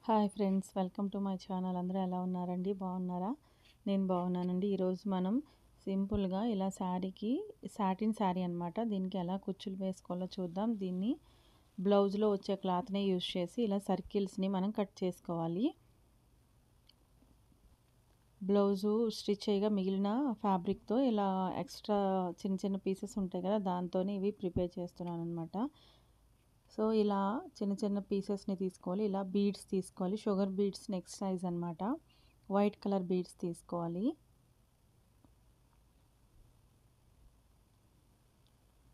Hi friends, welcome to my channel. అందరూ ఎలా ఉన్నారండి? బాగున్నారా? నేను బాగున్నానండి. ఈరోజు మనం సింపుల్గా ఇలా శారీకి సాటిన్ శారీ అనమాట, దీనికి ఎలా కుచ్చులు వేసుకోవాలో చూద్దాం. దీన్ని బ్లౌజ్లో వచ్చే క్లాత్నే యూజ్ చేసి ఇలా సర్కిల్స్ని మనం కట్ చేసుకోవాలి. బ్లౌజు స్టిచ్ చేయగా మిగిలిన ఫ్యాబ్రిక్తో ఇలా ఎక్స్ట్రా చిన్న చిన్న పీసెస్ ఉంటాయి కదా, దాంతో ఇవి ప్రిపేర్ చేస్తున్నాను అనమాట. సో ఇలా చిన్న చిన్న పీసెస్ని తీసుకోవాలి. ఇలా బీడ్స్ తీసుకోవాలి. షుగర్ బీడ్స్ నెక్స్ట్ సైజ్ అనమాట. వైట్ కలర్ బీడ్స్ తీసుకోవాలి.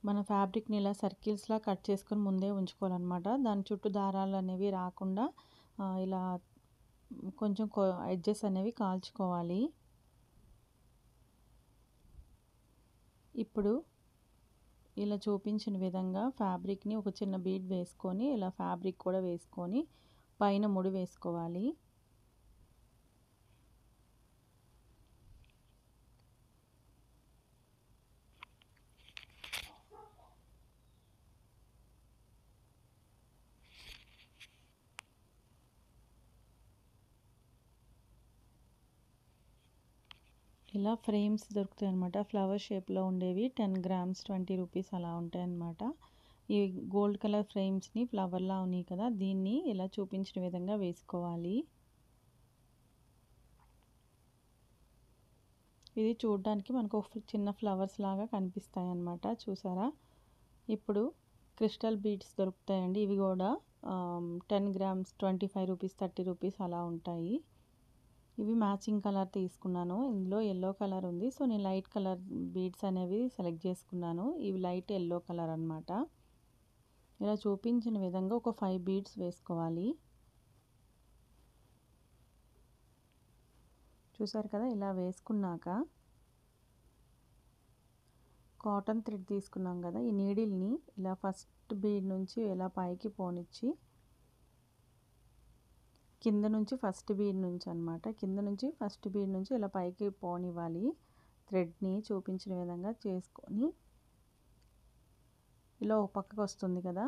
మన ఫ్యాబ్రిక్ని ఇలా సర్కిల్స్లా కట్ చేసుకొని ముందే ఉంచుకోవాలన్నమాట. దాని చుట్టూ దారాలు అనేవి రాకుండా ఇలా కొంచెం ఎడ్జెస్ అనేవి కాల్చుకోవాలి. ఇప్పుడు ఇలా చూపించిన విధంగా ఫ్యాబ్రిక్ని ఒక చిన్న బీడ్ వేసుకొని ఇలా ఫ్యాబ్రిక్ కూడా వేసుకొని పైన ముడి వేసుకోవాలి. ఇలా ఫ్రేమ్స్ దొరుకుతాయి అన్నమాట. ఫ్లవర్ షేప్లో ఉండేవి 10 grams 20 rupees అలా ఉంటాయి అన్నమాట. ఈ గోల్డ్ కలర్ ఫ్రేమ్స్ని ఫ్లవర్లా ఉన్నాయి కదా, దీన్ని ఇలా చూపించిన విధంగా వేసుకోవాలి. ఇది చూడడానికి మనకు చిన్న ఫ్లవర్స్ లాగా కనిపిస్తాయి అన్నమాట. చూసారా? ఇప్పుడు క్రిస్టల్ బీడ్స్ దొరుకుతాయండి. ఇవి కూడా 10 grams 25 rupees 30 rupees అలా ఉంటాయి. ఇవి మ్యాచింగ్ కలర్ తీసుకున్నాను. ఇందులో ఎల్లో కలర్ ఉంది. సో నేను లైట్ కలర్ బీడ్స్ అనేవి సెలెక్ట్ చేసుకున్నాను. ఇవి లైట్ ఎల్లో కలర్ అనమాట. ఇలా చూపించిన విధంగా ఒక 5 బీడ్స్ వేసుకోవాలి. చూసారు కదా? ఇలా వేసుకున్నాక కాటన్ థ్రెడ్ తీసుకున్నాం కదా, ఈ నీడిల్ని ఇలా ఫస్ట్ బీడ్ నుంచి ఇలా పైకి పోనిచ్చి కింద నుంచి ఫస్ట్ బీడ్ నుంచి అనమాట, కింద నుంచి ఫస్ట్ బీడ్ నుంచి ఇలా పైకి పోనివ్వాలి. థ్రెడ్ని చూపించిన విధంగా చేసుకొని ఇలా ఒక పక్కకు వస్తుంది కదా,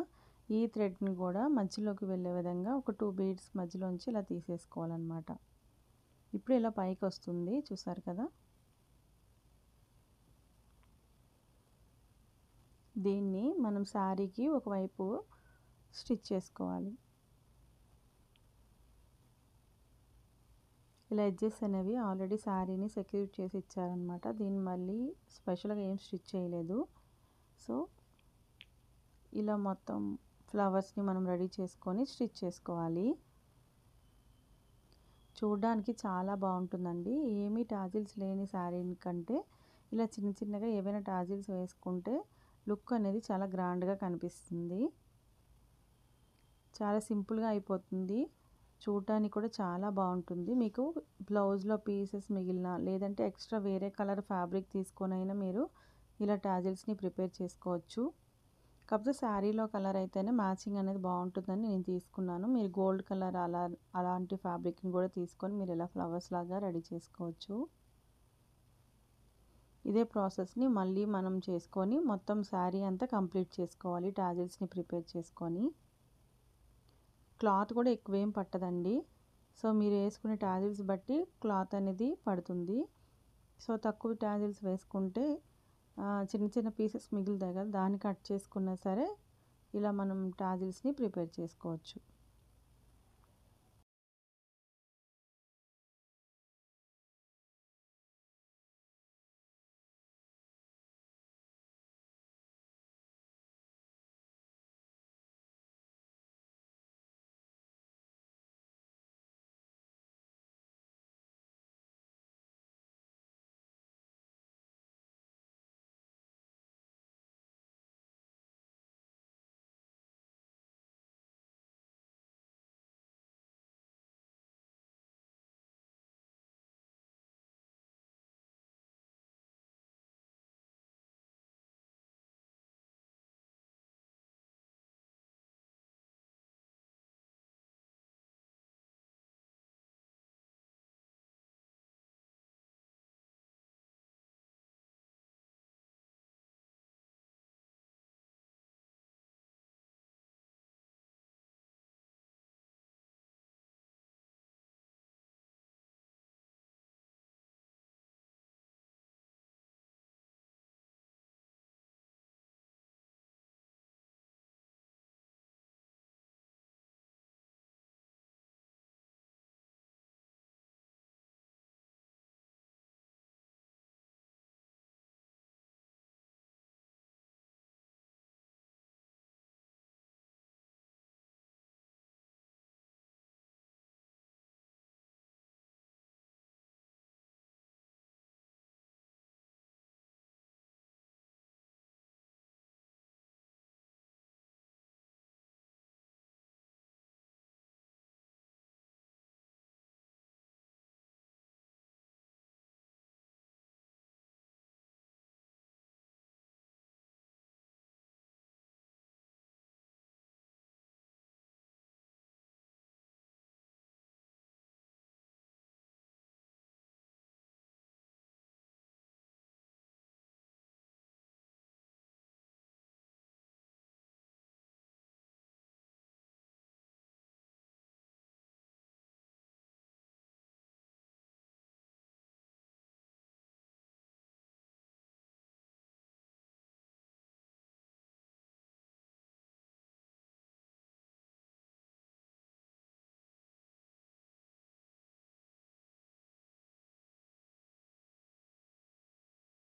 ఈ థ్రెడ్ని కూడా మధ్యలోకి వెళ్ళే విధంగా ఒక 2 బీడ్స్ మధ్యలోంచి ఇలా తీసేసుకోవాలన్నమాట. ఇప్పుడు ఇలా పైకి వస్తుంది. చూసారు కదా? దీన్ని మనం శారీకి ఒకవైపు స్టిచ్ చేసుకోవాలి. ఇలా ఎడ్జెస్ అనేవి ఆల్రెడీ శారీని సెక్యూర్ చేసి ఇచ్చారనమాట. దీన్ని మళ్ళీ స్పెషల్గా ఏం స్టిచ్ చేయలేదు. సో ఇలా మొత్తం ఫ్లవర్స్ని మనం రెడీ చేసుకొని స్టిచ్ చేసుకోవాలి. చూడడానికి చాలా బాగుంటుందండి. ఏమీ టాజిల్స్ లేని శారీ కంటే ఇలా చిన్న చిన్నగా ఏవైనా టాజిల్స్ వేసుకుంటే లుక్ అనేది చాలా గ్రాండ్గా కనిపిస్తుంది. చాలా సింపుల్గా అయిపోతుంది. చూడటానికి కూడా చాలా బాగుంటుంది. మీకు బ్లౌజ్లో పీసెస్ మిగిలిన లేదంటే ఎక్స్ట్రా వేరే కలర్ ఫ్యాబ్రిక్ తీసుకొని అయినా మీరు ఇలా టాజిల్స్ని ప్రిపేర్ చేసుకోవచ్చు. కాకపోతే శారీలో కలర్ అయితేనే మ్యాచింగ్ అనేది బాగుంటుందని నేను తీసుకున్నాను. మీరు గోల్డ్ కలర్ అలాంటి ఫ్యాబ్రిక్ని కూడా తీసుకొని మీరు ఇలా ఫ్లవర్స్ లాగా రెడీ చేసుకోవచ్చు. ఇదే ప్రాసెస్ని మళ్ళీ మనం చేసుకొని మొత్తం శారీ అంతా కంప్లీట్ చేసుకోవాలి. టాజిల్స్ని ప్రిపేర్ చేసుకొని క్లాత్ కూడా ఎక్కువేం పట్టదండి. సో మీరు వేసుకునే టాజిల్స్ బట్టి క్లాత్ అనేది పడుతుంది. సో తక్కువ టాజిల్స్ వేసుకుంటే చిన్న చిన్న పీసెస్ మిగులుతాయి కదా, దాన్ని కట్ చేసుకున్నా సరే ఇలా మనం టాజిల్స్ని ప్రిపేర్ చేసుకోవచ్చు.